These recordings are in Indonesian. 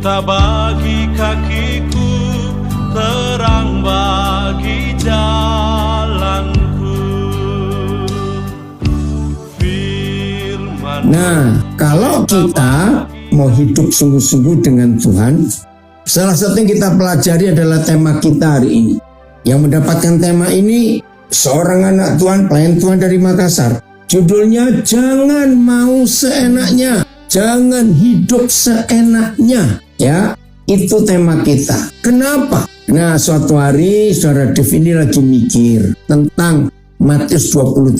Pelita bagi kakiku, terang bagi jalanku. Firman. Nah, kalau kita mau hidup sungguh-sungguh dengan Tuhan, salah satu yang kita pelajari adalah tema kita hari ini. Yang mendapatkan tema ini seorang anak Tuhan, pelayan Tuhan dari Makassar. Judulnya jangan mau seenaknya, jangan hidup seenaknya. Ya, itu tema kita. Kenapa? Nah, suatu hari saudara Dev ini lagi mikir tentang Matius 28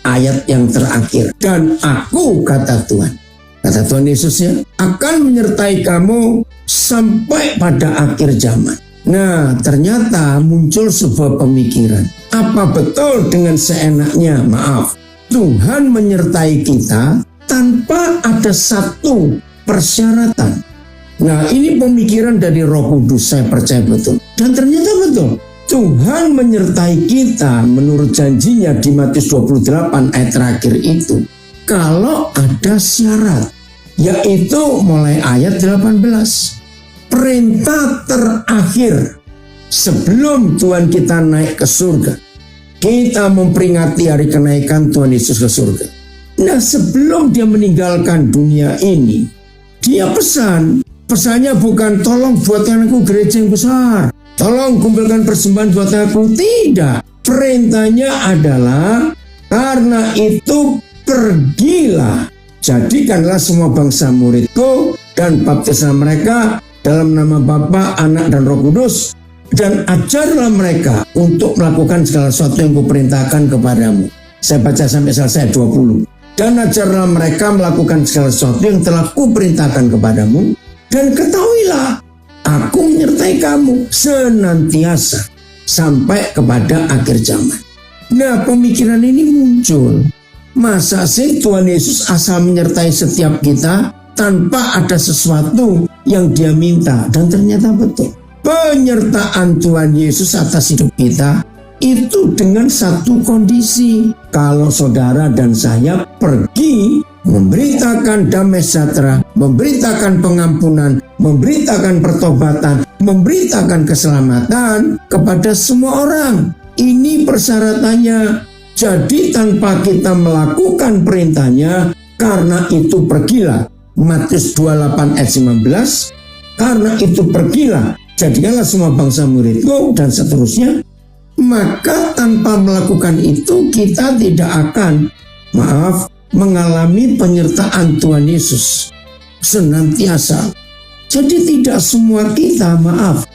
ayat yang terakhir. Dan aku, kata Tuhan, kata Tuhan Yesus ya, akan menyertai kamu sampai pada akhir zaman. Nah, ternyata muncul sebuah pemikiran. Apa betul dengan seenaknya? Maaf, Tuhan menyertai kita tanpa ada satu persyaratan. Nah, ini pemikiran dari Roh Kudus, saya percaya betul. Dan ternyata betul. Tuhan menyertai kita menurut janjinya di Matius 28 ayat terakhir itu. Kalau ada syarat, yaitu mulai ayat 18. Perintah terakhir sebelum Tuhan kita naik ke surga. Kita memperingati hari kenaikan Tuhan Yesus ke surga. Nah, sebelum dia meninggalkan dunia ini, dia pesannya bukan tolong buatkan aku gereja yang besar, tolong kumpulkan persembahan buat aku. Tidak. Perintahnya adalah karena itu pergilah, jadikanlah semua bangsa muridku dan baptislah mereka dalam nama Bapa, Anak dan Roh Kudus, dan ajarlah mereka untuk melakukan segala sesuatu yang kuperintahkan kepadamu. Saya baca sampai selesai 20. Dan ajarlah mereka melakukan segala sesuatu yang telah kuperintahkan kepadamu, dan ketahuilah aku menyertai kamu senantiasa sampai kepada akhir zaman. Nah, pemikiran ini muncul. Masa sih Tuhan Yesus asal menyertai setiap kita tanpa ada sesuatu yang dia minta? Dan ternyata betul. Penyertaan Tuhan Yesus atas hidup kita itu dengan satu kondisi. Kalau saudara dan saya pergi memberitakan damai sejahtera, memberitakan pengampunan, memberitakan pertobatan, memberitakan keselamatan kepada semua orang. Ini persyaratannya. Jadi tanpa kita melakukan perintahnya, karena itu pergilah. Matius 28 ayat 19. Karena itu pergilah, jadikanlah semua bangsa muridku, dan seterusnya. Maka tanpa melakukan itu kita tidak akan mengalami penyertaan Tuhan Yesus senantiasa. Jadi tidak semua kita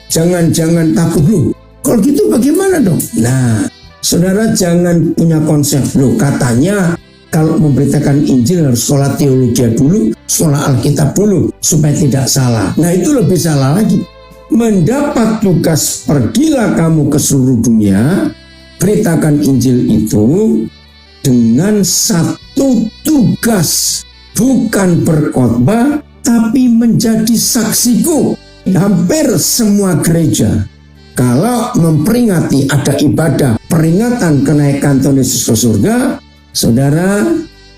jangan takut loh. Kalau gitu bagaimana dong? Nah, saudara jangan punya konsep loh, katanya kalau memberitakan Injil harus sekolah teologi dulu, sekolah Alkitab dulu supaya tidak salah. Nah, itu lebih salah lagi. Mendapat tugas pergilah kamu ke seluruh dunia, beritakan Injil itu dengan satu tugas, bukan berkhotbah tapi menjadi saksiku. Hampir semua gereja kalau memperingati ada ibadah peringatan kenaikan Tuhan Yesus ke surga, saudara,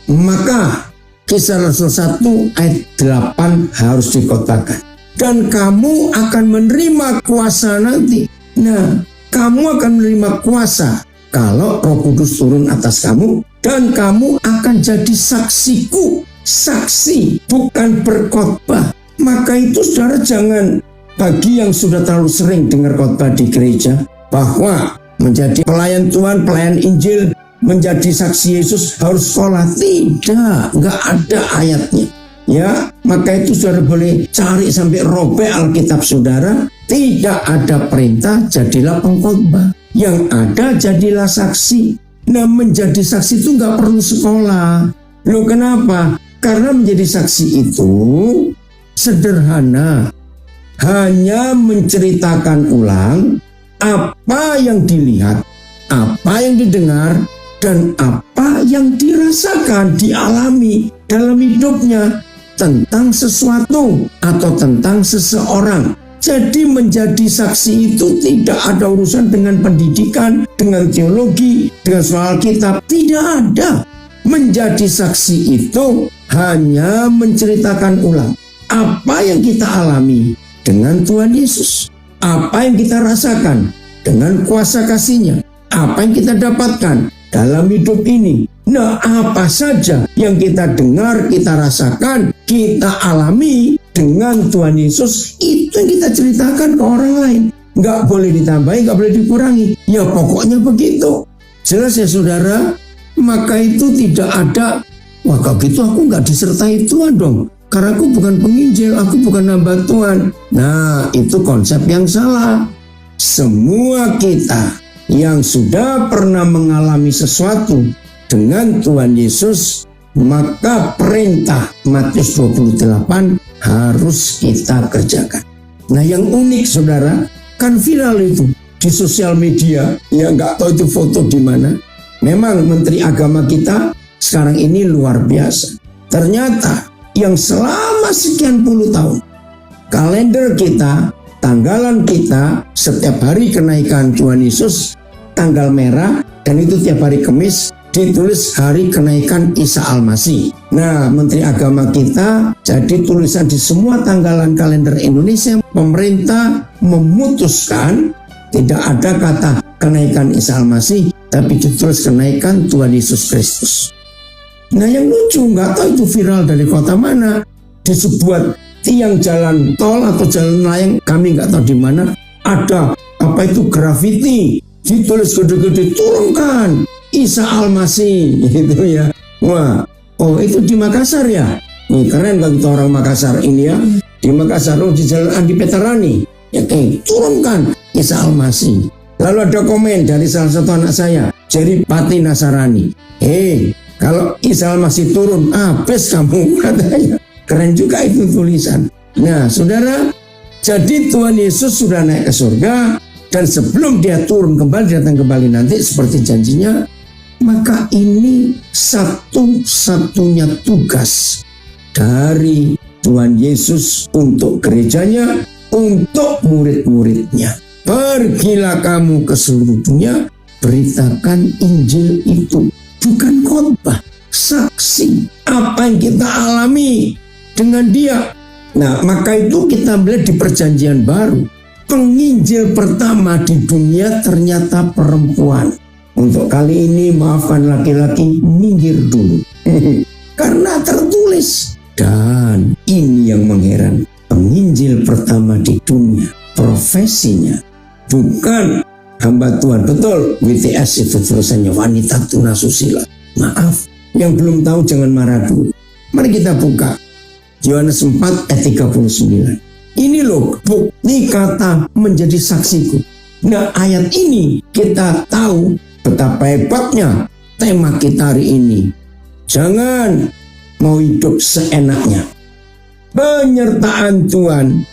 maka Kisah Rasul 1 ayat 8 harus dikhotbahkan. Dan kamu akan menerima kuasa nanti. Nah, kamu akan menerima kuasa kalau Roh Kudus turun atas kamu, dan kamu akan jadi saksiku. Saksi, bukan berkhotbah. Maka itu saudara jangan, bagi yang sudah terlalu sering dengar khotbah di gereja, bahwa menjadi pelayan Tuhan, pelayan Injil, menjadi saksi Yesus harus sekolah. Tidak, nggak ada ayatnya. Ya, maka itu saudara boleh cari sampai robek Alkitab saudara. Tidak ada perintah jadilah pengkhotbah. Yang ada jadilah saksi. Nah, menjadi saksi itu nggak perlu sekolah. Loh, kenapa? Karena menjadi saksi itu sederhana. Hanya menceritakan ulang apa yang dilihat, apa yang didengar, dan apa yang dirasakan, dialami dalam hidupnya tentang sesuatu atau tentang seseorang. Jadi menjadi saksi itu tidak ada urusan dengan pendidikan, dengan teologi, dengan soal kitab. Tidak ada. Menjadi saksi itu hanya menceritakan ulang apa yang kita alami dengan Tuhan Yesus, apa yang kita rasakan dengan kuasa kasih-Nya, apa yang kita dapatkan dalam hidup ini. Nah, apa saja yang kita dengar, kita rasakan, kita alami dengan Tuhan Yesus, itu yang kita ceritakan ke orang lain. Nggak boleh ditambahi, nggak boleh dikurangi. Ya pokoknya begitu. Jelas ya saudara? Maka itu tidak ada, wah kalau gitu aku nggak disertai Tuhan dong. Karena aku bukan penginjil, aku bukan hamba Tuhan. Nah, itu konsep yang salah. Semua kita yang sudah pernah mengalami sesuatu dengan Tuhan Yesus, maka perintah Matius 28 harus kita kerjakan. Nah, yang unik saudara, kan viral itu di sosial media, ya nggak tahu itu foto di mana. Memang Menteri Agama kita sekarang ini luar biasa. Ternyata yang selama sekian puluh tahun, kalender kita, tanggalan kita, setiap hari kenaikan Tuhan Yesus, tanggal merah, dan itu tiap hari Kamis, ditulis hari kenaikan Isa Al-Masih. Nah, Menteri Agama kita, jadi tulisan di semua tanggalan kalender Indonesia, pemerintah memutuskan tidak ada kata kenaikan Isa Al-Masih, tapi ditulis kenaikan Tuhan Yesus Kristus. Nah, yang lucu, nggak tahu itu viral dari kota mana, di sebuah tiang jalan tol atau jalan layang, kami nggak tahu di mana, ada apa itu grafiti, ditulis gede-gede, turunkan Isa Al-Masih, gitu ya. Wah, oh itu di Makassar ya. Nih keren bagi orang Makassar ini ya. Di Makassar, oh di Jalan Andi Petarani. Ya turunkan Isa Al-Masih. Lalu ada komen dari salah satu anak saya, Jerry Pati Nasarani. Kalau Isa Al-Masih turun, habis kamu, katanya. Keren juga itu tulisan. Nah, saudara, jadi Tuhan Yesus sudah naik ke surga, dan sebelum dia turun kembali, datang kembali nanti seperti janjinya, maka ini satu-satunya tugas dari Tuhan Yesus untuk gerejanya, untuk murid-muridnya. Pergilah kamu ke seluruh dunia, beritakan Injil itu. Bukan khotbah, saksi apa yang kita alami dengan dia. Nah, maka itu kita melihat di perjanjian baru, penginjil pertama di dunia ternyata perempuan. Untuk kali ini maafkan laki-laki, minggir dulu. Karena tertulis. Dan ini yang mengheran, penginjil pertama di dunia, profesinya bukan hamba Tuhan. Betul, WTS itu tulisannya wanita tunasusila. Maaf, yang belum tahu jangan marah dulu. Mari kita buka Yohanes 4 ayat 39. Ini loh bukti kata menjadi saksiku. Nah, ayat ini kita tahu betapa hebatnya tema kita hari ini. Jangan mau hidup seenaknya. Penyertaan Tuhan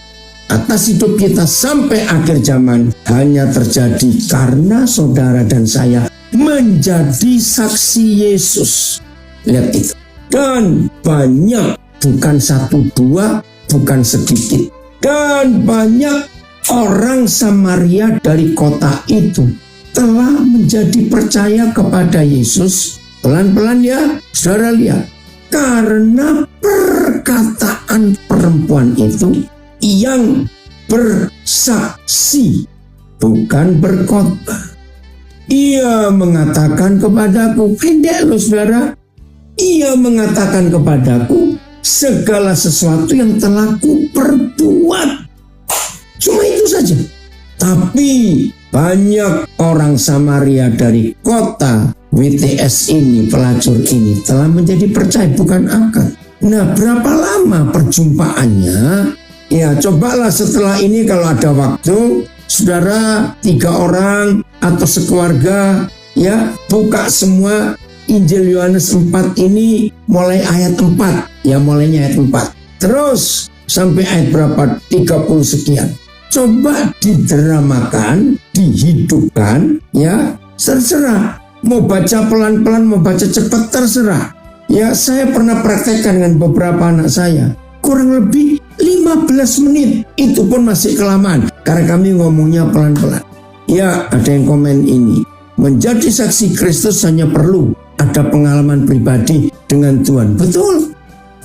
atas hidup kita sampai akhir zaman hanya terjadi karena saudara dan saya menjadi saksi Yesus. Lihat itu. Dan banyak, bukan satu dua, bukan sedikit. Dan banyak orang Samaria dari kota itu telah menjadi percaya kepada Yesus. Pelan-pelan ya, saudara lihat. Karena perkataan perempuan itu yang bersaksi, bukan berkhotbah. Ia mengatakan kepadaku, pendek loh saudara. Ia mengatakan kepadaku segala sesuatu yang telah kuperbuat. Cuma itu saja. Tapi banyak orang Samaria dari kota WTS ini, pelacur ini telah menjadi percaya, bukan akal. Nah, berapa lama perjumpaannya? Ya, cobalah setelah ini kalau ada waktu, saudara 3 orang atau sekeluarga, ya, buka semua Injil Yohanes 4 ini mulai ayat 4. Ya, mulainya ayat 4. Terus sampai ayat berapa? 30 sekian. Coba didramakan, dihidupkan, ya, terserah. Mau baca pelan-pelan, mau baca cepat, terserah. Ya, saya pernah praktekkan dengan beberapa anak saya. Kurang lebih 15 menit. Itu pun masih kelamaan, karena kami ngomongnya pelan-pelan. Ya, ada yang komen ini. Menjadi saksi Kristus hanya perlu ada pengalaman pribadi dengan Tuhan. Betul.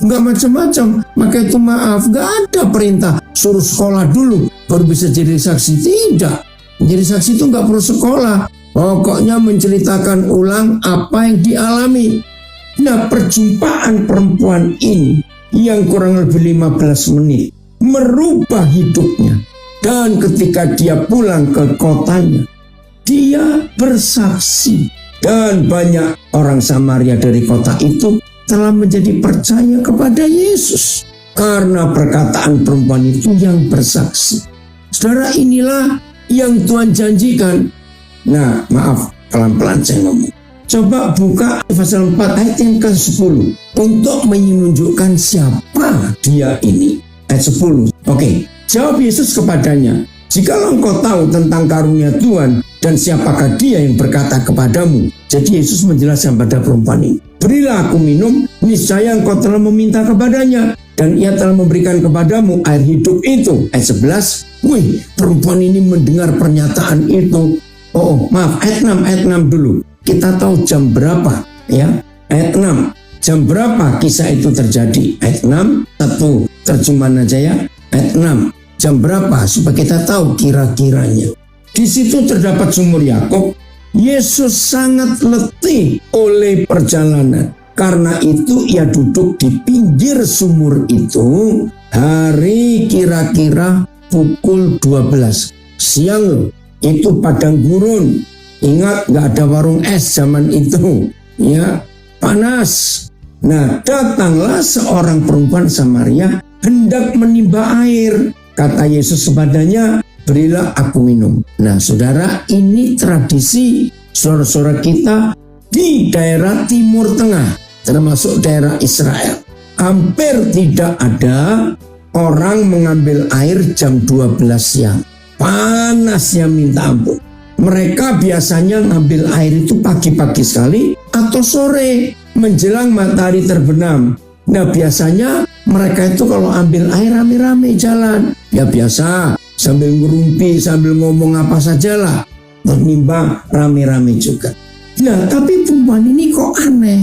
Nggak macam-macam. Maka itu maaf, nggak ada perintah suruh sekolah dulu baru bisa jadi saksi. Tidak. Jadi saksi itu nggak perlu sekolah. Pokoknya menceritakan ulang apa yang dialami. Nah, perjumpaan perempuan ini yang kurang lebih 15 menit merubah hidupnya. Dan ketika dia pulang ke kotanya, dia bersaksi. Dan banyak orang Samaria dari kota itu telah menjadi percaya kepada Yesus karena perkataan perempuan itu yang bersaksi. Saudara, inilah yang Tuhan janjikan. Nah, maaf, pelan-pelan saya ngomong. Coba buka pasal 4 ayat yang ke-10 untuk menunjukkan siapa dia ini. Ayat 10. Oke, jawab Yesus kepadanya, "Jikalau engkau tahu tentang karunia Tuhan dan siapakah dia yang berkata kepadamu." Jadi Yesus menjelaskan pada perempuan ini, "Berilah aku minum, niscaya engkau telah meminta kepadanya, dan ia telah memberikan kepadamu air hidup itu." Ayat 11. Wih, perempuan ini mendengar pernyataan itu. Oh, maaf, ayat 6 dulu. Kita tahu jam berapa, ya? Ayat 6. Jam berapa kisah itu terjadi? Ayat 6, satu terjemahan aja ya. Ayat 6. Jam berapa? Supaya kita tahu kira-kiranya. Di situ terdapat sumur Yakub. Yesus sangat letih oleh perjalanan. Karena itu ia duduk di pinggir sumur itu hari kira-kira pukul 12. Siang loh. Itu padang gurun. Ingat, gak ada warung es zaman itu. Ya, panas. Nah, datanglah seorang perempuan Samaria hendak menimba air. Kata Yesus kepadanya, "Berilah aku minum." Nah, saudara, ini tradisi saudara-saudara kita di daerah Timur Tengah, termasuk daerah Israel. Hampir tidak ada orang mengambil air jam 12 siang. Panasnya minta ampun. Mereka biasanya ngambil air itu pagi-pagi sekali atau sore menjelang matahari terbenam. Nah, biasanya mereka itu kalau ambil air rame-rame jalan. Ya biasa, sambil ngerumpi, sambil ngomong apa sajalah. Menimba rame-rame juga. Nah, tapi perempuan ini kok aneh.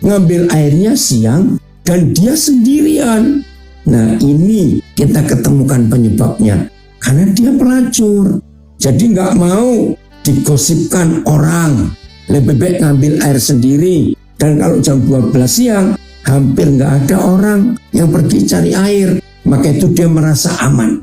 Ngambil airnya siang dan dia sendirian. Nah, ini kita ketemukan penyebabnya. Karena dia pelacur. Jadi nggak mau digosipkan orang. Lebih baik ngambil air sendiri. Dan kalau jam 12 siang, hampir nggak ada orang yang pergi cari air. Maka itu dia merasa aman.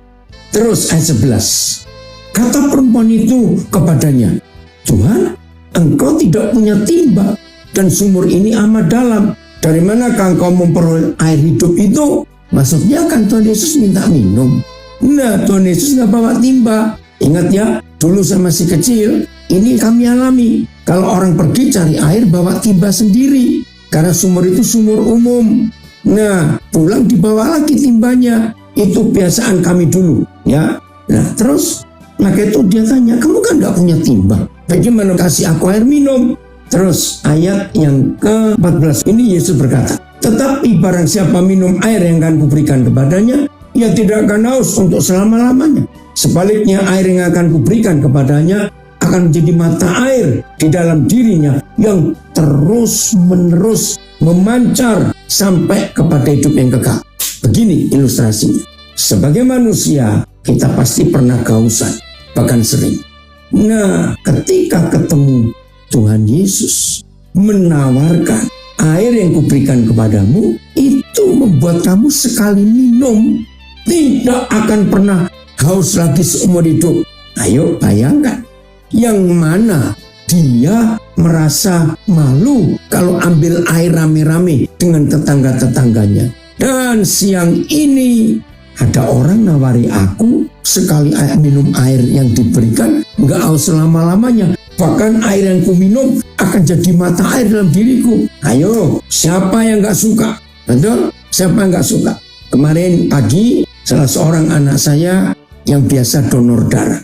Terus ayat 11. Kata perempuan itu kepadanya, "Tuhan, engkau tidak punya timba dan sumur ini amat dalam. Dari manakah engkau memperoleh air hidup itu?" Maksudnya kan Tuhan Yesus minta minum. Nah, Tuhan Yesus nggak bawa timba. Ingat ya, dulu saya masih kecil, ini kami alami. Kalau orang pergi cari air bawa timba sendiri. Karena sumur itu sumur umum. Nah, pulang dibawa lagi timbanya. Itu kebiasaan kami dulu, ya. Nah, terus maka itu dia tanya, "Kamu kan nggak punya timba, bagaimana kasih aku air minum?" Terus ayat yang ke-14 ini Yesus berkata, "Tetapi barang siapa minum air yang akan kuberikan kepadanya, ia tidak akan haus untuk selama-lamanya. Sebaliknya air yang akan kuberikan kepadanya akan menjadi mata air di dalam dirinya yang terus-menerus memancar sampai kepada hidup yang kekal." Begini ilustrasinya. Sebagai manusia, kita pasti pernah kehausan, bahkan sering. Nah, ketika ketemu Tuhan Yesus menawarkan air yang kuberikan kepadamu, itu membuat kamu sekali minum tidak akan pernah haus lagi seumur hidup. Ayo bayangkan, yang mana dia merasa malu kalau ambil air rame-rame dengan tetangga-tetangganya. Dan siang ini ada orang nawari aku sekali minum air yang diberikan nggak haus selama-lamanya. Bahkan air yang ku minum akan jadi mata air dalam diriku. Ayo, siapa yang nggak suka? Betul? Siapa yang nggak suka? Kemarin pagi salah seorang anak saya yang biasa donor darah.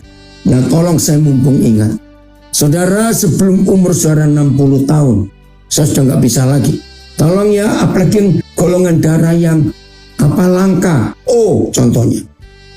Nah, tolong saya mumpung ingat. Saudara, sebelum umur saudara 60 tahun, saya sudah nggak bisa lagi. Tolong ya, apalagi yang golongan darah yang langka. Oh, contohnya,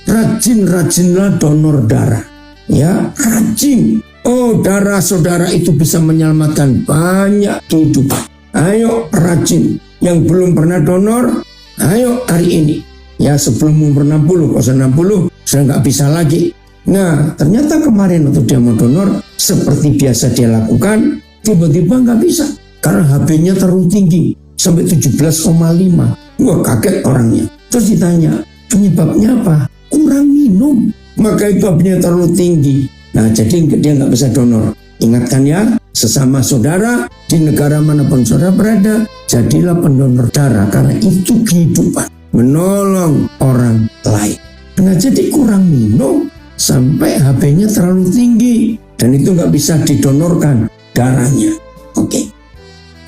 rajin-rajinlah donor darah. Ya, rajin. Oh, darah saudara itu bisa menyelamatkan banyak kehidupan. ayo rajin. Yang belum pernah donor, ayo hari ini. Ya sebelum umur 60, kalau 60 sudah nggak bisa lagi. Nah ternyata kemarin waktu dia mau donor, seperti biasa dia lakukan, tiba-tiba nggak bisa. Karena HB-nya terlalu tinggi, sampai 17,5. Wah kaget orangnya. Terus ditanya, penyebabnya apa? Kurang minum. Maka itu HB-nya terlalu tinggi. Nah jadi dia nggak bisa donor. Ingatkan ya, sesama saudara di negara manapun saudara berada, jadilah pendonor darah karena itu kehidupan, menolong orang lain. Nah jadi kurang minum sampai HB-nya terlalu tinggi dan itu nggak bisa didonorkan darahnya. Oke.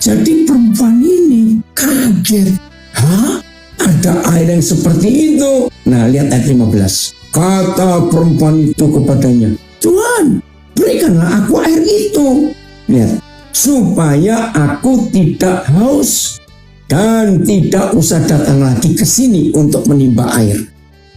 Jadi perempuan ini kaget. Hah? Ada air yang seperti itu? Nah lihat ayat 15. Kata perempuan itu kepadanya, Tuhan, berikanlah aku air itu. Lihat, supaya aku tidak haus dan tidak usah datang lagi ke sini untuk menimba air.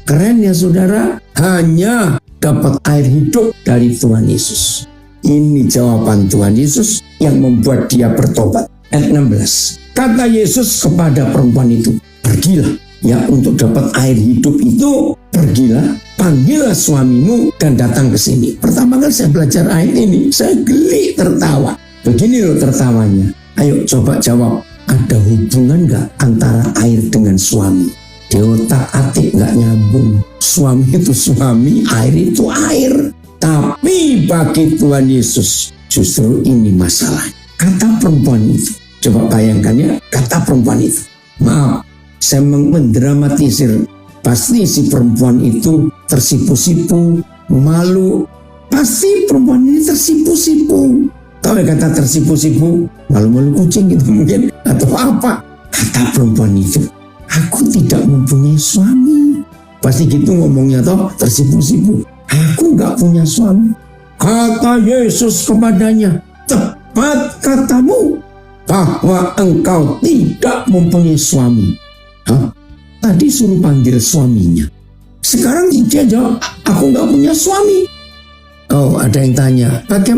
Keren ya saudara, hanya dapat air hidup dari Tuhan Yesus. Ini jawaban Tuhan Yesus yang membuat dia bertobat. Ayat 16. Kata Yesus kepada perempuan itu, pergilah ya untuk dapat air hidup itu, pergilah, panggillah suamimu dan datang ke sini. Pertama kali saya belajar ayat ini, saya geli tertawa. Begini loh tertawanya. Ayo coba jawab, ada hubungan gak antara air dengan suami? Di otak atik gak nyambung. Suami itu suami, air itu air. Tapi bagi Tuhan Yesus justru ini masalah. Kata perempuan itu, coba bayangkan ya, kata perempuan itu. Maaf, saya mendramatisir. Pasti si perempuan itu tersipu-sipu, malu. Pasti perempuan ini tersipu-sipu. Tahu ya kata tersipu-sipu? Malu-malu kucing gitu mungkin. Atau apa? Kata perempuan itu, aku tidak mempunyai suami. Pasti gitu ngomongnya toh, tersipu-sipu. Aku gak punya suami. Kata Yesus kepadanya, tepat katamu bahwa engkau tidak mempunyai suami. Hah? Tadi suruh panggil suaminya. Sekarang dia jawab, aku gak punya suami. Oh, ada yang tanya,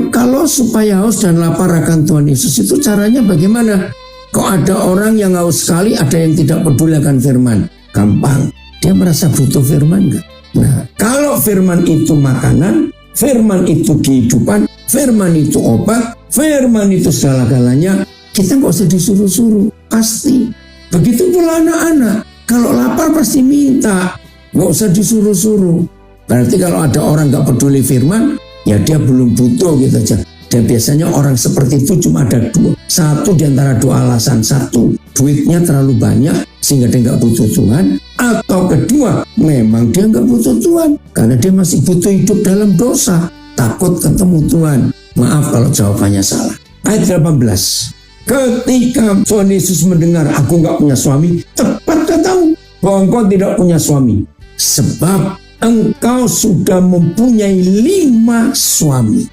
kalau supaya haus dan lapar akan Tuhan Yesus itu caranya bagaimana? Kok ada orang yang haus sekali, ada yang tidak peduli akan firman? Gampang, dia merasa butuh firman gak? Nah, kalau firman itu makanan, firman itu kehidupan, firman itu obat, firman itu segala-galanya, kita gak usah disuruh-suruh, pasti. Begitu pula anak-anak, kalau lapar pasti minta, gak usah disuruh-suruh. Berarti kalau ada orang gak peduli firman, ya dia belum butuh gitu aja. Dan biasanya orang seperti itu cuma ada dua. Satu di antara dua alasan. Satu, duitnya terlalu banyak sehingga dia gak butuh Tuhan. Atau kedua, memang dia gak butuh Tuhan karena dia masih butuh hidup dalam dosa. Takut ketemu Tuhan. Maaf kalau jawabannya salah. Ayat 18. Ketika Tuhan Yesus mendengar aku gak punya suami, tepat katamu bahwa engkau tidak punya suami. Sebab engkau sudah mempunyai 5 suami.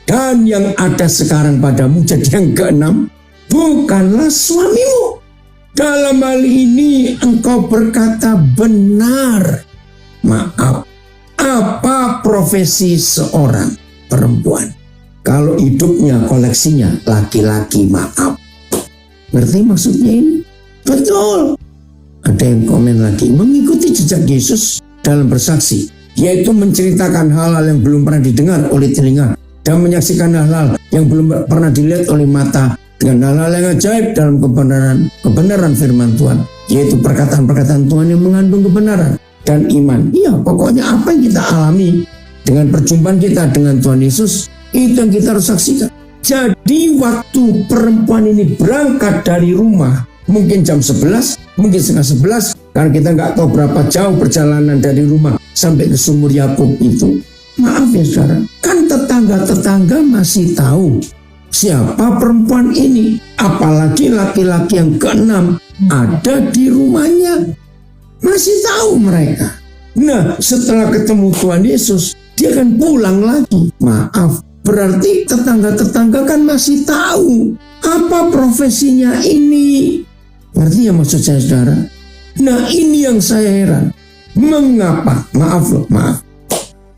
Dan yang ada sekarang padamu, jadi yang ke-6, bukanlah suamimu. Dalam hal ini engkau berkata benar. Maaf, apa profesi seorang perempuan? Kalau hidupnya koleksinya laki-laki, maaf. Ngerti maksudnya ini? Betul. Ada yang komen lagi, mengikuti jejak Yesus dalam bersaksi, yaitu menceritakan hal-hal yang belum pernah didengar oleh telinga dan menyaksikan hal-hal yang belum pernah dilihat oleh mata dengan hal-hal yang ajaib dalam kebenaran firman Tuhan, yaitu perkataan-perkataan Tuhan yang mengandung kebenaran dan iman. Iya, pokoknya apa yang kita alami dengan perjumpaan kita dengan Tuhan Yesus, itu yang kita harus saksikan. Jadi waktu perempuan ini berangkat dari rumah, mungkin jam 11, mungkin setengah 11, karena kita nggak tahu berapa jauh perjalanan dari rumah sampai ke sumur Yakub itu. Maaf ya saudara, kan tetangga-tetangga masih tahu siapa perempuan ini. Apalagi laki-laki yang ke-6 ada di rumahnya. Masih tahu mereka. Nah, setelah ketemu Tuhan Yesus, dia akan pulang lagi. Maaf, berarti tetangga-tetangga kan masih tahu apa profesinya ini. Ngerti ya maksud saya saudara? Nah ini yang saya heran. Mengapa? Maaf.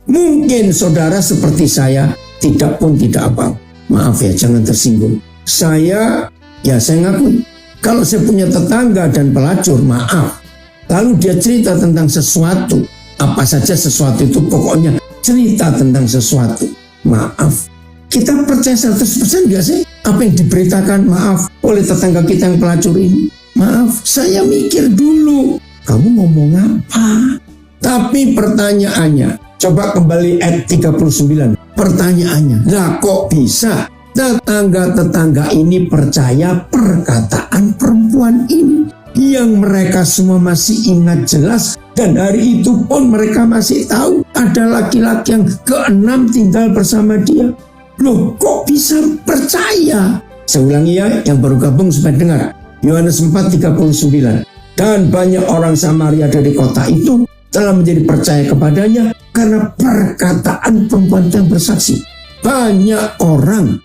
Mungkin saudara seperti saya tidak apa. Maaf ya, jangan tersinggung. Saya Ya saya ngakui, kalau saya punya tetangga dan pelacur, maaf. Lalu dia cerita tentang sesuatu, apa saja sesuatu itu, pokoknya cerita tentang sesuatu. Maaf, kita percaya 100% gak sih apa yang diberitakan, maaf, oleh tetangga kita yang pelacur ini? Maaf, saya mikir dulu, kamu ngomong apa? Tapi pertanyaannya, coba kembali ayat 39. Pertanyaannya, lah kok bisa tetangga-tetangga ini percaya perkataan perempuan ini? Yang mereka semua masih ingat jelas, dan hari itu pun mereka masih tahu ada laki-laki yang keenam tinggal bersama dia. Loh, kok bisa percaya? Saya ulangi ya, yang baru gabung supaya dengar. Yohanes 4:39. Dan banyak orang Samaria dari kota itu telah menjadi percaya kepadanya karena perkataan perempuan yang bersaksi. Banyak orang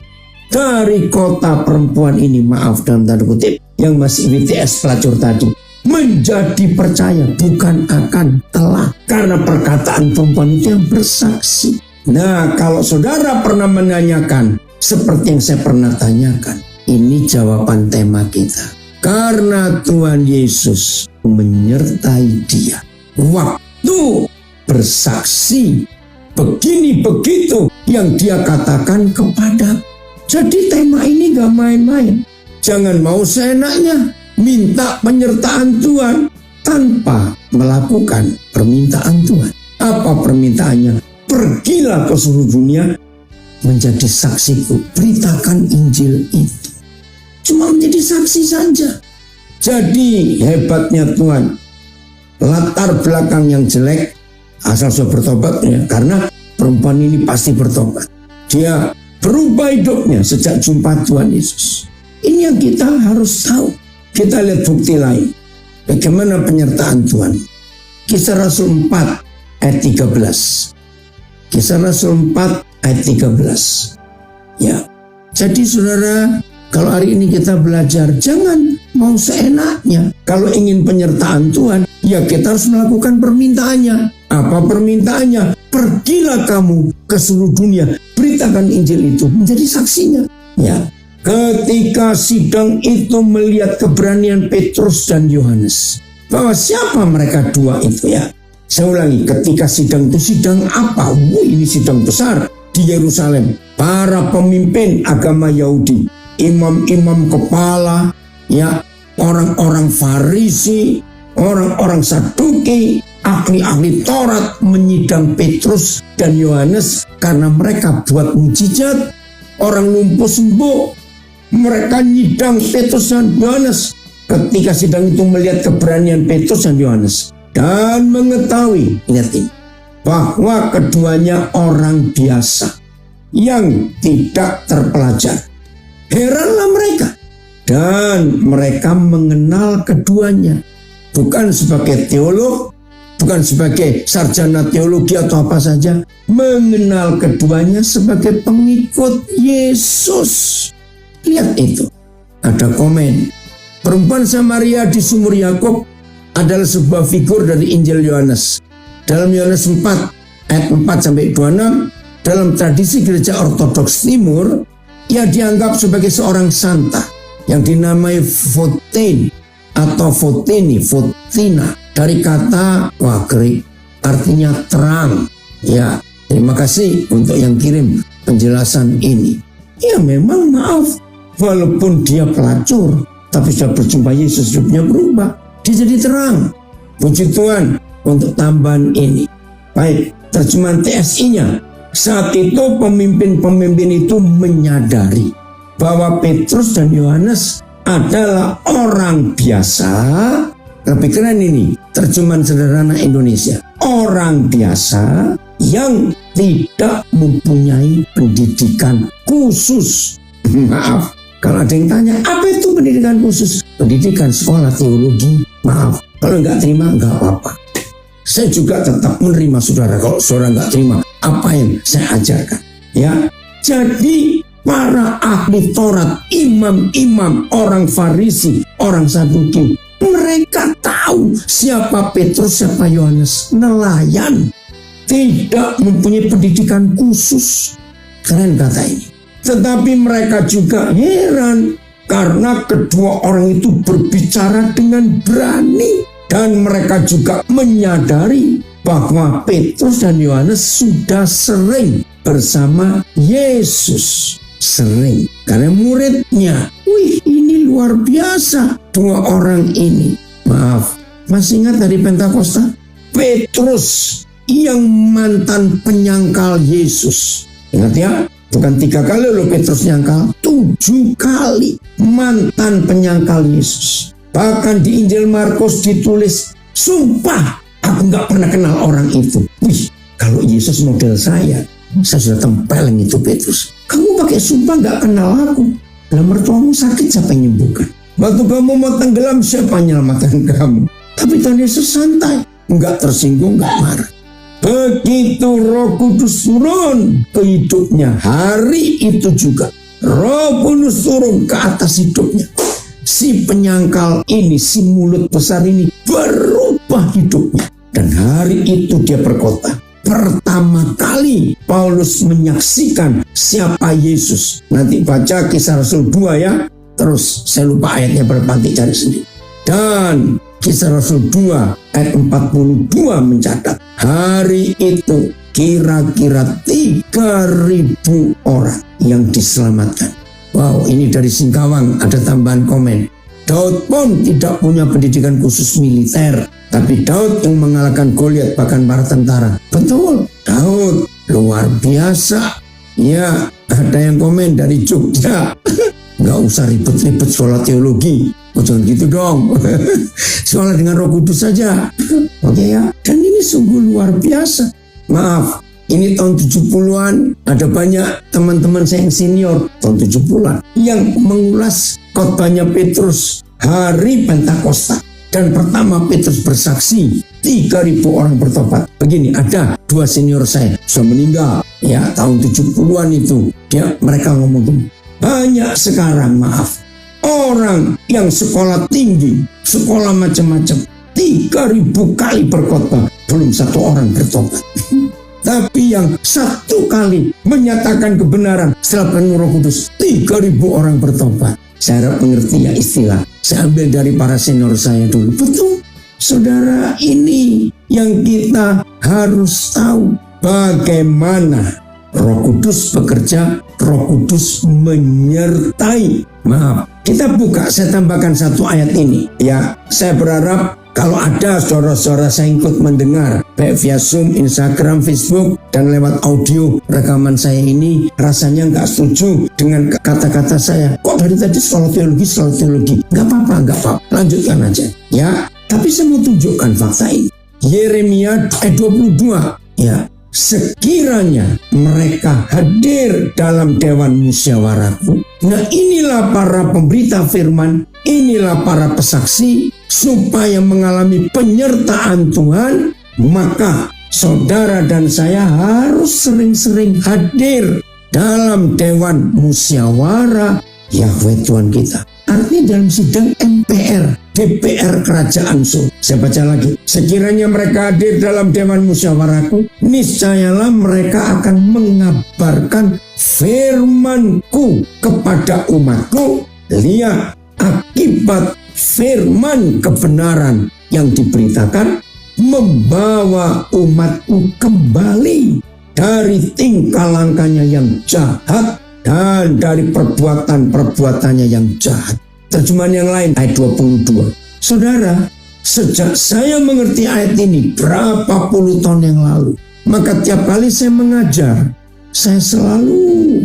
dari kota perempuan ini, maaf dalam tanda kutip, yang masih BTS pelacur tadi, menjadi percaya, bukan akan telah, karena perkataan perempuan itu yang bersaksi. Nah, kalau saudara pernah menanyakan seperti yang saya pernah tanyakan, ini jawaban tema kita. Karena Tuhan Yesus menyertai dia waktu bersaksi begini begitu yang dia katakan kepada. Jadi tema ini gak main-main. Jangan mau seenaknya minta penyertaan Tuhan tanpa melakukan permintaan Tuhan. Apa permintaannya? Pergilah ke seluruh dunia menjadi saksiku. Beritakan Injil itu. Cuma menjadi saksi saja. Jadi hebatnya Tuhan. Latar belakang yang jelek asal sudah bertobat ya. Karena perempuan ini pasti bertobat. Dia berubah hidupnya sejak jumpa Tuhan Yesus. Ini yang kita harus tahu. Kita lihat bukti lain. Bagaimana penyertaan Tuhan. Kisah Rasul 4 ayat 13. Kisah Rasul 4 ayat 13. Ya. Jadi saudara, kalau hari ini kita belajar, jangan mau seenaknya. Kalau ingin penyertaan Tuhan, ya kita harus melakukan permintaannya. Apa permintaannya? Pergilah kamu ke seluruh dunia, beritakan Injil itu, menjadi saksinya. Ya, ketika sidang itu melihat keberanian Petrus dan Yohanes, bahwa siapa mereka dua itu ya. Saya ulangi, ketika sidang itu, sidang apa? Ini sidang besar di Yerusalem. Para pemimpin agama Yahudi, imam-imam kepala, ya, orang-orang Farisi, orang-orang Saduki, ahli-ahli Taurat menyidang Petrus dan Yohanes karena mereka buat mujizat, orang lumpuh sembuh. Mereka nyidang Petrus dan Yohanes. Ketika sidang itu melihat keberanian Petrus dan Yohanes dan mengetahui, ingat ini, bahwa keduanya orang biasa yang tidak terpelajar. Heranlah mereka, dan mereka mengenal keduanya, bukan sebagai teolog, bukan sebagai sarjana teologi atau apa saja, mengenal keduanya sebagai pengikut Yesus. Lihat itu, ada komen, perempuan Samaria di sumur Yakub adalah sebuah figur dari Injil Yohanes. Dalam Yohanes 4 ayat 4-26, dalam tradisi gereja ortodoks timur, ia dianggap sebagai seorang santa yang dinamai Fotine atau Fotini, Fotina, dari kata Greek, artinya terang. Ya, terima kasih untuk yang kirim penjelasan ini. Ya memang maaf, walaupun dia pelacur, tapi sudah berjumpa Yesus, hidupnya berubah, dia jadi terang. Puji Tuhan untuk tambahan ini. Baik, terjemahan TSI-nya. Saat itu pemimpin-pemimpin itu menyadari bahwa Petrus dan Yohanes adalah orang biasa. Lebih keren ini, terjemahan sederhana Indonesia. Orang biasa yang tidak mempunyai pendidikan khusus. Maaf, kalau ada yang tanya, apa itu pendidikan khusus? Pendidikan sekolah teologi. Maaf, kalau nggak terima, nggak apa-apa. Saya juga tetap menerima saudara kalau saudara nggak terima apa yang saya ajarkan. Ya, jadi para ahli Taurat, imam-imam, orang Farisi, orang Saduki, mereka tahu siapa Petrus, siapa Yohanes. Nelayan, tidak mempunyai pendidikan khusus. Keren kata ini. Tetapi mereka juga heran Karena kedua orang itu berbicara dengan berani. Dan mereka juga menyadari bahwa Petrus dan Yohanes sudah sering bersama Yesus. Sering. Karena muridnya. Wih, ini luar biasa. Dua orang ini. Maaf, masih ingat dari Pentakosta? Petrus yang mantan penyangkal Yesus. Ingat ya, bukan 3 kali loh Petrus nyangkal, 7 kali mantan penyangkal Yesus. Bahkan di Injil Markus ditulis, sumpah aku gak pernah kenal orang itu. Wih, kalau Yesus model saya sudah tempeleng itu Petrus. Kamu pakai sumpah gak kenal aku. Lah mertuamu sakit siapa yang nyembuhkan? Waktu kamu mau tenggelam siapa yang menyelamatkan kamu? Tapi Tuhan Yesus santai, gak tersinggung, gak marah. Begitu Roh Kudus turun ke hidupnya, hari itu juga Roh Kudus turun ke atas hidupnya. Si penyangkal ini, si mulut besar ini berubah hidupnya. Dan hari itu dia berkata, pertama kali Paulus menyaksikan siapa Yesus. Nanti baca Kisah Rasul 2 ya. Terus saya lupa ayatnya berapa, nanti cari sendiri. Dan Kisah Rasul 2 ayat 42 mencatat, hari itu kira-kira 3.000 orang yang diselamatkan. Wow, ini dari Singkawang ada tambahan komen. Daud pun tidak punya pendidikan khusus militer, tapi Daud yang mengalahkan Goliat bahkan para tentara. Betul, Daud luar biasa. Ya, ada yang komen dari Jogja. Nggak usah ribet-ribet sekolah teologi. Oh, jangan gitu dong. Sekolah dengan Roh Kudus saja. Oke ya. Dan ini sungguh luar biasa. Maaf, ini tahun 70-an. Ada banyak teman-teman saya yang senior tahun 70-an yang mengulas khotbahnya Petrus hari Pentakosta. Dan pertama Petrus bersaksi, 3.000 orang bertobat. Begini, ada 2 senior saya sudah meninggal. Ya, tahun 70-an itu. Mereka ngomong gini, banyak sekarang, maaf, orang yang sekolah tinggi, sekolah macam-macam, 3.000 kali berkhotbah, belum 1 orang bertobat. Tapi yang 1 kali menyatakan kebenaran setelah penuh Roh Kudus, 3.000 orang bertobat. Saya harap mengerti ya istilah. Saya ambil dari para senior saya dulu. Betul, saudara, ini yang kita harus tahu. Bagaimana Roh Kudus bekerja, Roh Kudus menyertai. Maaf, kita buka, saya tambahkan 1 ayat ini. Ya, saya berharap kalau ada saudara-saudara saya ikut mendengar, baik via Zoom, Instagram, Facebook, dan lewat audio rekaman saya ini, rasanya nggak setuju dengan kata-kata saya. Kok dari tadi sekolah teologi? Nggak apa-apa, lanjutkan aja. Ya, tapi saya mau tunjukkan fakta ini. Yeremia 22, ya. Sekiranya mereka hadir dalam dewan musyawarahku. Nah, inilah para pemberita firman, inilah para pesaksi, supaya mengalami penyertaan Tuhan, maka saudara dan saya harus sering-sering hadir dalam dewan musyawarah Yahweh Tuhan kita. Artinya dalam sidang MPR, DPR Kerajaan Surga. Saya baca lagi. Sekiranya mereka hadir dalam dewan musyawarahku, niscayalah mereka akan mengabarkan firmanku kepada umatku. Lihat, akibat firman kebenaran yang diberitakan membawa umatku kembali dari tingkah langkahnya yang jahat dan dari perbuatan-perbuatannya yang jahat. Terjemahan yang lain ayat 22. Saudara, sejak saya mengerti ayat ini berapa puluh tahun yang lalu, maka tiap kali saya mengajar, saya selalu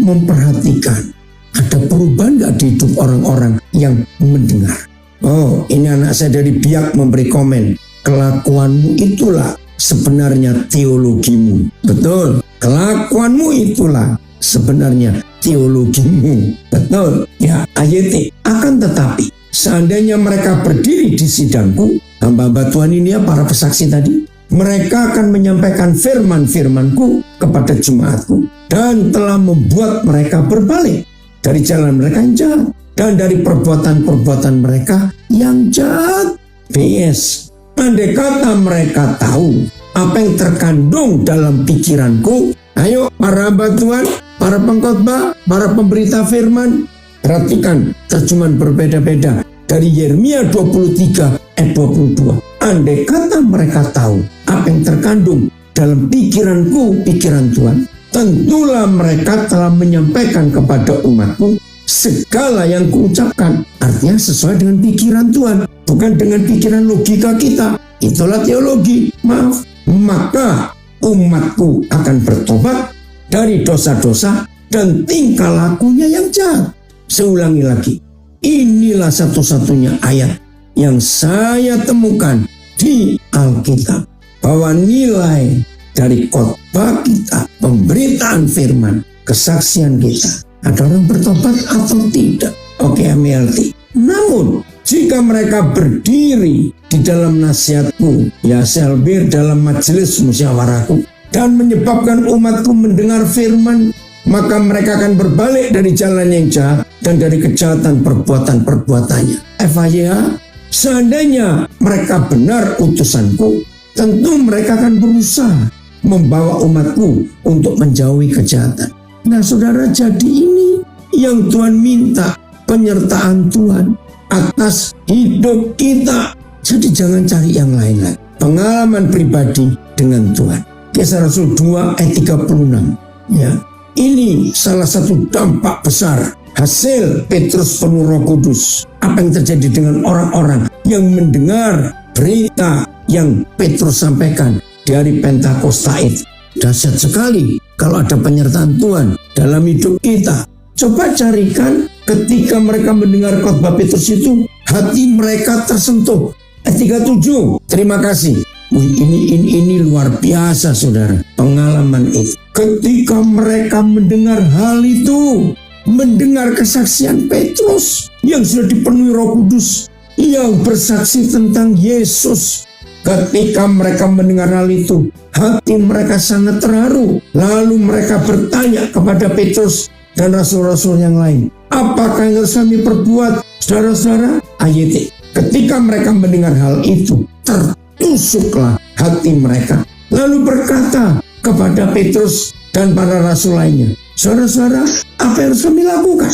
memperhatikan ada perubahan gak di hidup orang-orang yang mendengar. Oh, ini anak saya dari Biak memberi komen, kelakuanmu itulah sebenarnya teologimu. Betul, kelakuanmu itulah sebenarnya teologimu. Betul ya, ayat. Akan tetapi seandainya mereka berdiri di sidangku, hamba-hamba Tuhan ini ya, para pesaksi tadi, mereka akan menyampaikan firman-firmanku kepada jemaatku dan telah membuat mereka berbalik dari jalan mereka yang jahat dan dari perbuatan-perbuatan mereka yang jahat. PS, andai kata mereka tahu apa yang terkandung dalam pikiranku, ayo para hamba Tuhan, para pengkhotbah, para pemberita firman, Perhatikan terjemahan berbeda-beda dari Yeremia 23 ayat 22. Andai kata mereka tahu apa yang terkandung dalam pikiranku, pikiran Tuhan, tentulah mereka telah menyampaikan kepada umatku segala yang kuucapkan. Artinya sesuai dengan pikiran Tuhan, bukan dengan pikiran logika kita. Itulah teologi. Maaf. Maka umatku akan bertobat dari dosa-dosa dan tingkah lakunya yang jahat. Saya ulangi lagi. Inilah satu-satunya ayat yang saya temukan di Alkitab, bahwa nilai dari khotbah kita, pemberitaan firman, kesaksian kita, ada orang bertobat atau tidak. Oke, MLT. Namun jika mereka berdiri di dalam nasihatku, ya selbir dalam majelis musyawarahku, dan menyebabkan umatku mendengar firman, maka mereka akan berbalik dari jalan yang jahat dan dari kejahatan perbuatan-perbuatannya. FYI, seandainya mereka benar utusanku, tentu mereka akan berusaha membawa umatku untuk menjauhi kejahatan. Nah saudara, jadi ini yang Tuhan minta, penyertaan Tuhan atas hidup kita. Jadi jangan cari yang lain lagi. Pengalaman pribadi dengan Tuhan. Kisah Rasul 2 ayat 36. Ya, ini salah satu dampak besar hasil Petrus penuh Roh Kudus. Apa yang terjadi dengan orang-orang yang mendengar berita yang Petrus sampaikan di hari Pentakosta itu. Dahsyat sekali kalau ada penyertaan Tuhan dalam hidup kita. Coba carikan ketika mereka mendengar khotbah Petrus itu, hati mereka tersentuh. Ayat 37, terima kasih. Ini luar biasa saudara, pengalaman itu. Ketika mereka mendengar hal itu, mendengar kesaksian Petrus yang sudah dipenuhi Roh Kudus, yang bersaksi tentang Yesus. Ketika mereka mendengar hal itu, hati mereka sangat terharu. Lalu mereka bertanya kepada Petrus dan rasul-rasul yang lain, apakah yang harus kami perbuat? Saudara-saudara, ayat ketika mereka mendengar hal itu, tertusuklah hati mereka. Lalu berkata kepada Petrus dan para rasul lainnya, saudara-saudara, apa yang harus kami lakukan?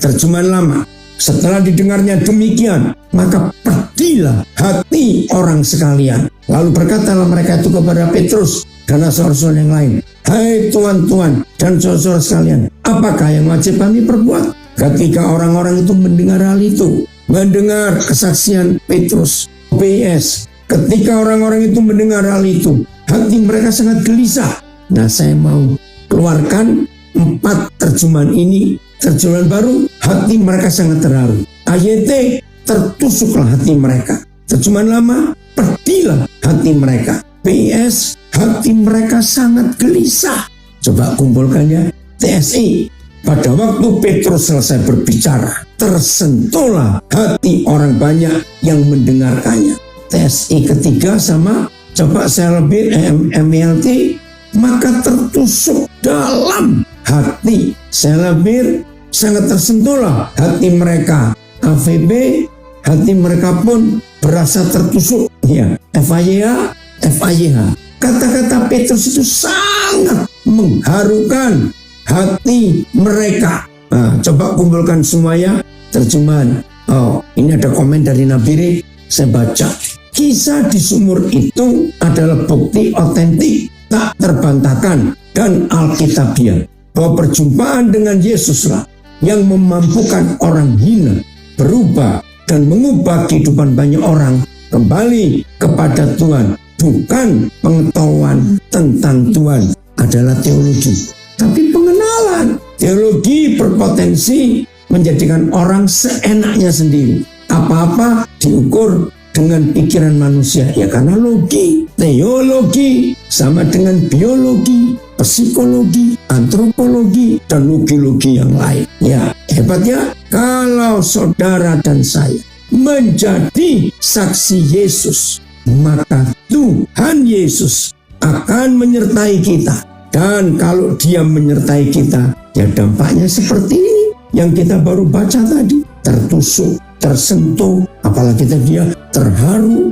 Terjemahan lama. Setelah didengarnya demikian, maka pergilah hati orang sekalian. Lalu berkatalah mereka itu kepada Petrus dan rasul-rasul yang lain, hai tuan-tuan dan saudara sekalian, apakah yang wajib kami perbuat? Ketika orang-orang itu mendengar hal itu, mendengar kesaksian Petrus, PS, ketika orang-orang itu mendengar hal itu, hati mereka sangat gelisah. Nah, saya mau keluarkan 4 terjemahan ini. Terjemahan baru, hati mereka sangat terharu. AYT, tertusuklah hati mereka. Terjemahan lama, pergilah hati mereka. PS, hati mereka sangat gelisah. Coba kumpulkannya. TSI, pada waktu Petrus selesai berbicara, tersentuhlah hati orang banyak yang mendengarkannya. TSI ketiga sama, coba saya lebih MLT, maka tertusuk dalam hati. Saya lebih sangat tersentuhlah hati mereka. AVB, hati mereka pun berasa tertusuk. Ya, FIH. Kata-kata Petrus itu sangat mengharukan hati mereka. Nah, coba kumpulkan semuanya terjemahan. Oh, ini ada komen dari Nabire. Saya baca. Kisah di sumur itu adalah bukti otentik, tak terbantahkan dan alkitabiah, bahwa perjumpaan dengan Yesuslah yang memampukan orang hina berubah dan mengubah kehidupan banyak orang kembali kepada Tuhan. Bukan pengetahuan tentang Tuhan adalah teologi, tapi pengenalan. Teologi berpotensi menjadikan orang seenaknya sendiri. Apa-apa diukur dengan pikiran manusia, ya karena logi. Teologi sama dengan biologi, psikologi, antropologi, dan logi-logi yang lain. Ya, hebatnya kalau saudara dan saya menjadi saksi Yesus, maka Tuhan Yesus akan menyertai kita. Dan kalau Dia menyertai kita, ya dampaknya seperti ini yang kita baru baca tadi. Tertusuk, tersentuh, apalagi dia terharu.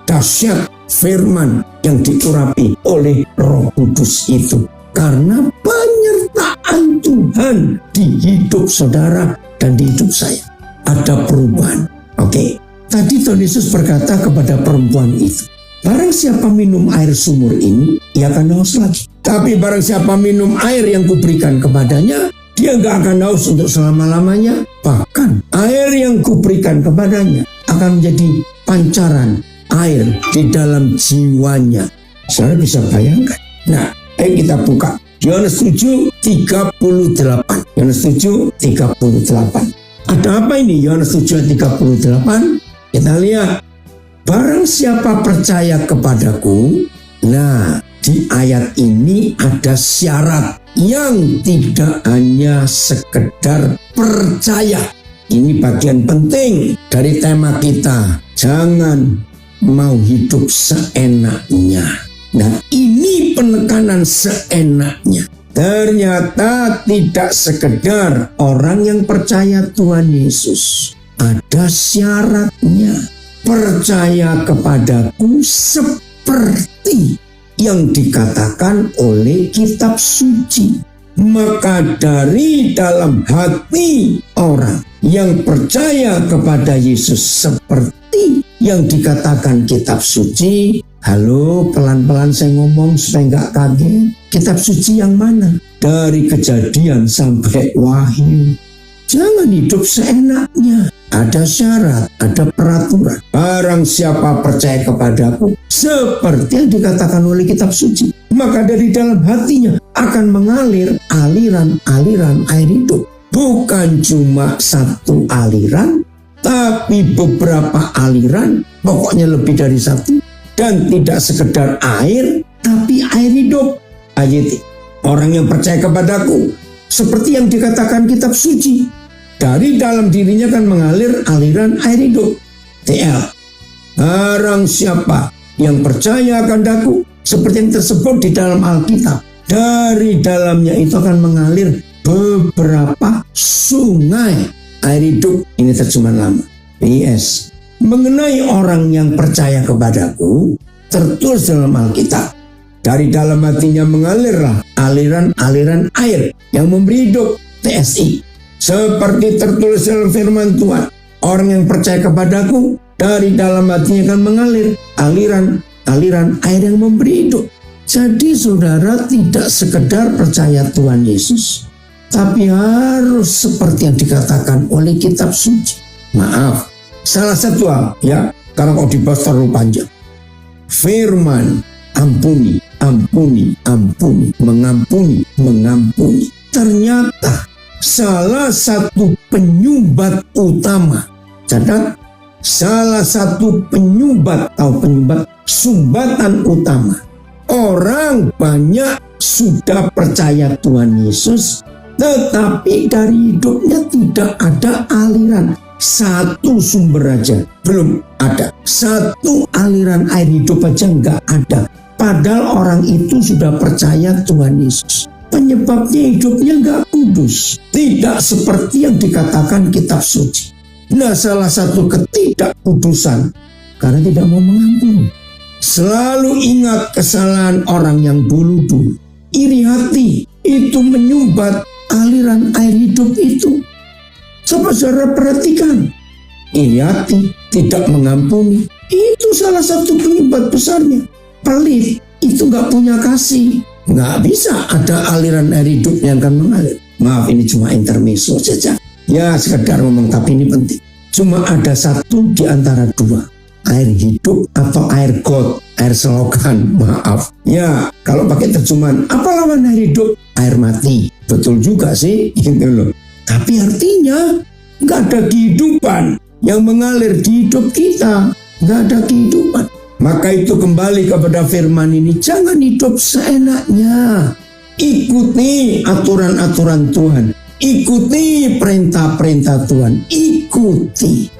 Dahsyat firman yang diurapi oleh Roh Kudus itu. Karena penyertaan Tuhan di hidup saudara dan di hidup saya. Ada perubahan. Oke. Tadi Tuhan Yesus berkata kepada perempuan itu, barang siapa minum air sumur ini, ia akan haus lagi. Tapi barang siapa minum air yang kuberikan kepadanya, dia nggak akan haus untuk selama-lamanya. Bahkan air yang kuberikan kepadanya akan menjadi pancaran air di dalam jiwanya. Saudara bisa bayangkan. Nah, ayo kita buka Yohanes 7:38. Yohanes 7:38. Ada apa ini Yohanes 7:38? Kita lihat. Barang siapa percaya kepadaku. Nah, di ayat ini ada syarat yang tidak hanya sekedar percaya. Ini bagian penting dari tema kita. Jangan mau hidup seenaknya. Nah, ini penekanan seenaknya. Ternyata tidak sekedar orang yang percaya Tuhan Yesus. Ada syaratnya. Percaya kepadaku seperti yang dikatakan oleh kitab suci. Maka dari dalam hati orang yang percaya kepada Yesus seperti yang dikatakan kitab suci. Halo, pelan-pelan saya ngomong supaya nggak kaget. Kitab suci yang mana? Dari Kejadian sampai Wahyu. Jangan hidup seenaknya. Ada syarat, ada peraturan. Barang siapa percaya kepadaku, seperti yang dikatakan oleh kitab suci, maka dari dalam hatinya akan mengalir aliran-aliran air hidup. Bukan cuma satu aliran, tapi beberapa aliran, pokoknya lebih dari satu. Dan tidak sekedar air, tapi air hidup. Ayat orang yang percaya kepadaku, seperti yang dikatakan kitab suci, dari dalam dirinya kan mengalir aliran air hidup. TL. Barang siapa yang percaya kepadaku, seperti yang tersebut di dalam Alkitab, dari dalamnya itu akan mengalir beberapa sungai air hidup. Ini terjemahan lama. PS. Mengenai orang yang percaya kepadaku, tertulis dalam Alkitab, dari dalam hatinya mengalirlah aliran-aliran air yang memberi hidup. TSI. Seperti tertulis dalam firman Tuhan, orang yang percaya kepadaku, dari dalam hatinya akan mengalir aliran air yang memberi hidup. Jadi saudara tidak sekedar percaya Tuhan Yesus, tapi harus seperti yang dikatakan oleh kitab suci. Maaf, salah satu hal ya, karena kalau dibahas terlalu panjang. Firman ampuni, ampuni, ampuni, mengampuni, mengampuni. Ternyata salah satu penyumbat utama. Catat, salah satu penyumbat atau penyumbat sumbatan utama. Orang banyak sudah percaya Tuhan Yesus, tetapi dari hidupnya tidak ada aliran. Satu sumber aja belum ada. Satu aliran air hidup aja nggak ada. Padahal orang itu sudah percaya Tuhan Yesus. Penyebabnya hidupnya nggak kudus. Tidak seperti yang dikatakan kitab suci. Nah, salah satu ketidakkudusan karena tidak mau mengampuni. Selalu ingat kesalahan orang yang dulu-dulu. Iri hati itu menyumbat aliran air hidup itu. Coba saudara perhatikan. Iri hati, tidak mengampuni. Itu salah satu penyebab besarnya. Pelit, itu nggak punya kasih. Nggak bisa ada aliran air hidup yang akan mengalir. Maaf, ini cuma intermezzo saja. Ya, sekedar ngomong, tapi ini penting. Cuma ada satu di antara dua. Air hidup atau air got, air selokan, maaf. Ya, kalau pakai terjemahan, apa lawan air hidup? Air mati. Betul juga sih, gitu loh. Tapi artinya, nggak ada kehidupan yang mengalir di hidup kita. Nggak ada kehidupan. Maka itu kembali kepada firman ini, jangan hidup seenaknya. Ikuti aturan-aturan Tuhan. Ikuti perintah-perintah Tuhan. Ikuti.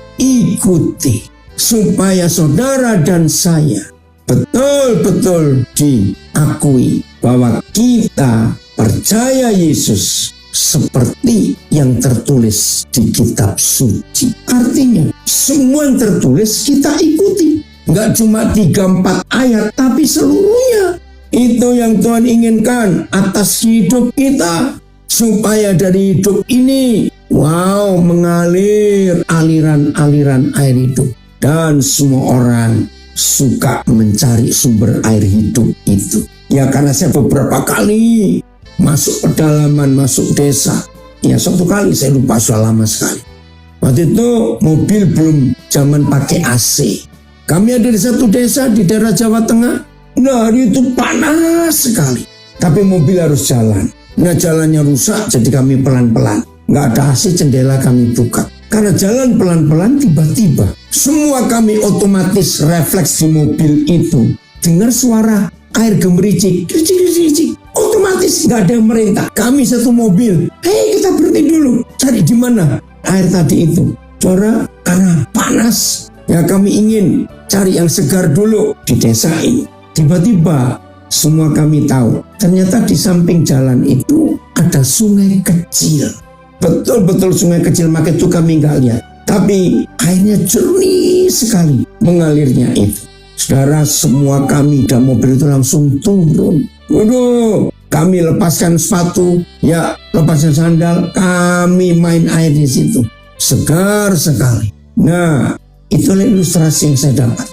Supaya saudara dan saya betul-betul diakui bahwa kita percaya Yesus seperti yang tertulis di kitab suci. Artinya semua yang tertulis kita ikuti. Nggak cuma 3-4 ayat, tapi seluruhnya. Itu yang Tuhan inginkan atas hidup kita. supaya dari hidup ini mengalir aliran-aliran air hidup. Dan semua orang suka mencari sumber air hidup itu. Ya karena saya beberapa kali masuk pedalaman, masuk desa. Ya suatu kali saya lupa, sudah lama sekali. Waktu itu mobil belum zaman pakai AC. Kami ada di satu desa di daerah Jawa Tengah. Nah hari itu panas sekali. Tapi mobil harus jalan. Nah jalannya rusak jadi kami pelan-pelan. Nggak ada AC, jendela kami buka. Karena jalan pelan-pelan tiba-tiba semua kami otomatis refleks di mobil itu. Dengar suara air gemericik. Otomatis nggak ada yang merintah. Kami satu mobil. Hei kita berhenti dulu. Cari di mana air tadi itu. Saudara, karena panas. Ya kami ingin cari yang segar dulu di desa ini. Tiba-tiba semua kami tahu. Ternyata di samping jalan itu ada sungai kecil. Betul-betul sungai kecil, maka itu kami nggak lihat. Tapi airnya jernih sekali mengalirnya itu. Saudara, semua kami dan mobil itu langsung turun. Waduh, kami lepaskan sepatu, lepaskan sandal, kami main air di situ. Segar sekali. Nah, itulah ilustrasi yang saya dapat.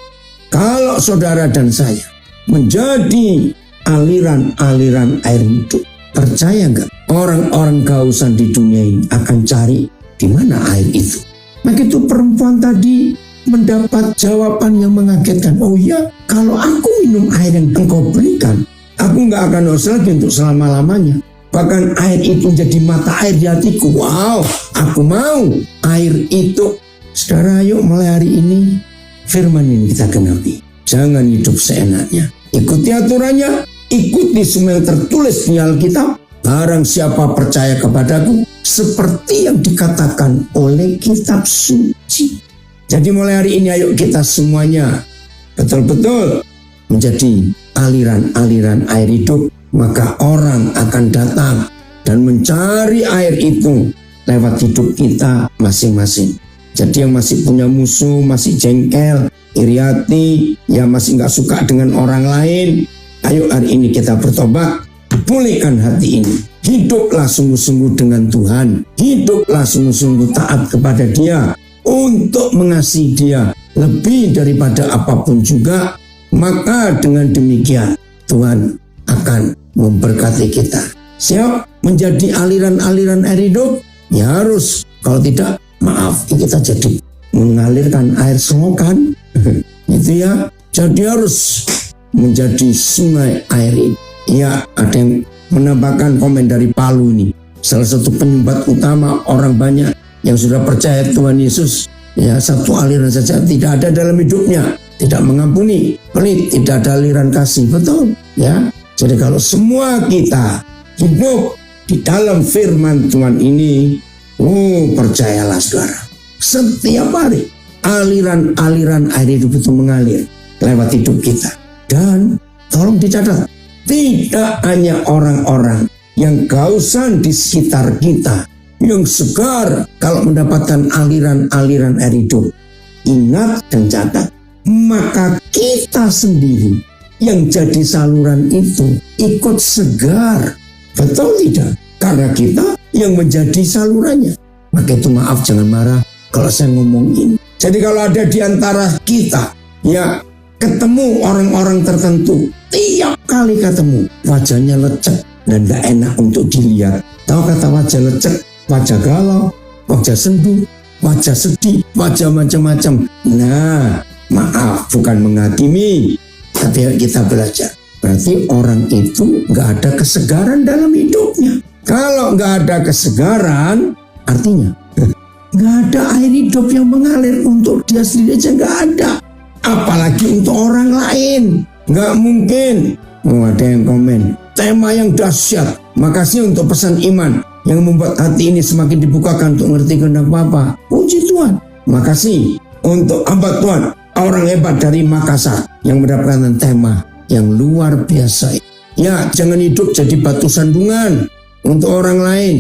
Kalau saudara dan saya menjadi aliran-aliran air hidup, percaya nggak? Orang-orang kehausan di dunia ini akan cari di mana air itu. Maka itu perempuan tadi mendapat jawaban yang mengagetkan. Oh ya, kalau aku minum air yang engkau berikan, aku nggak akan haus lagi untuk selama-lamanya. Bahkan air itu jadi mata air di hatiku. Wow, aku mau air itu. Saudara, yuk mulai hari ini firman ini kita genapi. Jangan hidup seenaknya. Ikuti aturannya, ikuti semua yang tertulis di Alkitab. Barang siapa percaya kepadaku, seperti yang dikatakan oleh kitab suci. Jadi mulai hari ini ayo kita semuanya betul-betul menjadi aliran-aliran air hidup. Maka orang akan datang dan mencari air itu lewat hidup kita masing-masing. Jadi yang masih punya musuh, masih jengkel, iri hati, yang masih gak suka dengan orang lain, ayo hari ini kita bertobat. Pulihkan hati ini. Hiduplah sungguh-sungguh dengan Tuhan. Hiduplah sungguh-sungguh taat kepada Dia. Untuk mengasihi Dia lebih daripada apapun juga. Maka dengan demikian Tuhan akan memberkati kita. Siap menjadi aliran-aliran air hidup? Ya harus. Kalau tidak, maaf, kita jadi mengalirkan air selokan. Itu ya. Jadi harus menjadi sungai air hidup. Ya, ada yang menambahkan komen dari Palu ini. Salah satu penyumbat utama orang banyak yang sudah percaya Tuhan Yesus. Ya, satu aliran saja tidak ada dalam hidupnya. Tidak mengampuni, pelit, tidak ada aliran kasih. Betul, ya. Jadi kalau semua kita hidup di dalam firman Tuhan ini, percayalah saudara. Setiap hari aliran-aliran air hidup itu mengalir lewat hidup kita. Dan tolong dicatat, tidak hanya orang-orang yang kehausan di sekitar kita yang segar kalau mendapatkan aliran-aliran air hidup. Ingat dan catat, maka kita sendiri yang jadi saluran itu ikut segar. Betul tidak? Karena kita yang menjadi salurannya. Maka itu maaf, jangan marah kalau saya ngomong ini. Jadi kalau ada di antara kita ya ketemu orang-orang tertentu, tiap kali ketemu wajahnya lecek dan gak enak untuk dilihat. Tahu kata wajah lecek? Wajah galau, wajah sendu, wajah sedih, wajah macam-macam. Nah, maaf, bukan menghakimi, tapi kita belajar. Berarti orang itu gak ada kesegaran dalam hidupnya. Kalau gak ada kesegaran, artinya gak ada air hidup yang mengalir untuk dia sendiri aja, gak ada. Apalagi untuk orang lain. Gak mungkin. Ada yang komen, tema yang dahsyat. Makasih untuk pesan iman yang membuat hati ini semakin dibukakan untuk mengerti kehendak Bapa. Puji Tuhan. Makasih untuk hamba Tuhan, orang hebat dari Makassar yang mendapatkan tema yang luar biasa. Ya, jangan hidup jadi batu sandungan untuk orang lain.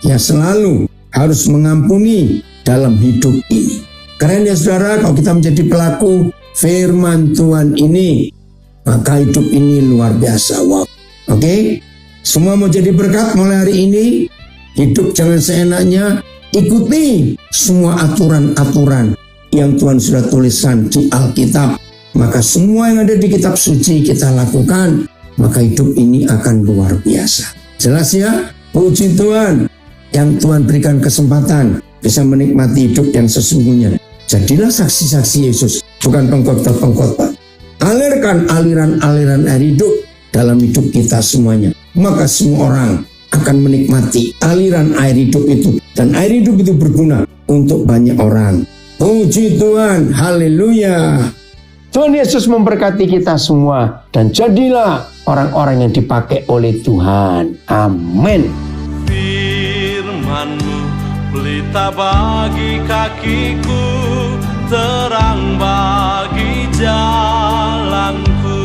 Ya, selalu harus mengampuni dalam hidup ini. Keren ya saudara, kalau kita menjadi pelaku firman Tuhan ini, maka hidup ini luar biasa. Wow. Oke? Semua mau jadi berkat mulai hari ini. Hidup jangan seenaknya. Ikuti semua aturan-aturan yang Tuhan sudah tuliskan di Alkitab. Maka semua yang ada di kitab suci kita lakukan. Maka hidup ini akan luar biasa. Jelas ya? Puji Tuhan. Yang Tuhan berikan kesempatan bisa menikmati hidup yang sesungguhnya. Jadilah saksi-saksi Yesus, bukan pengkhotbah-pengkhotbah. Alirkan aliran-aliran air hidup dalam hidup kita semuanya. Maka semua orang akan menikmati aliran air hidup itu. Dan air hidup itu berguna untuk banyak orang. Puji Tuhan, haleluya. Tuhan Yesus memberkati kita semua. Dan jadilah orang-orang yang dipakai oleh Tuhan. Amin. Firman-Mu pelita bagi kakiku, terang bagi jalanku.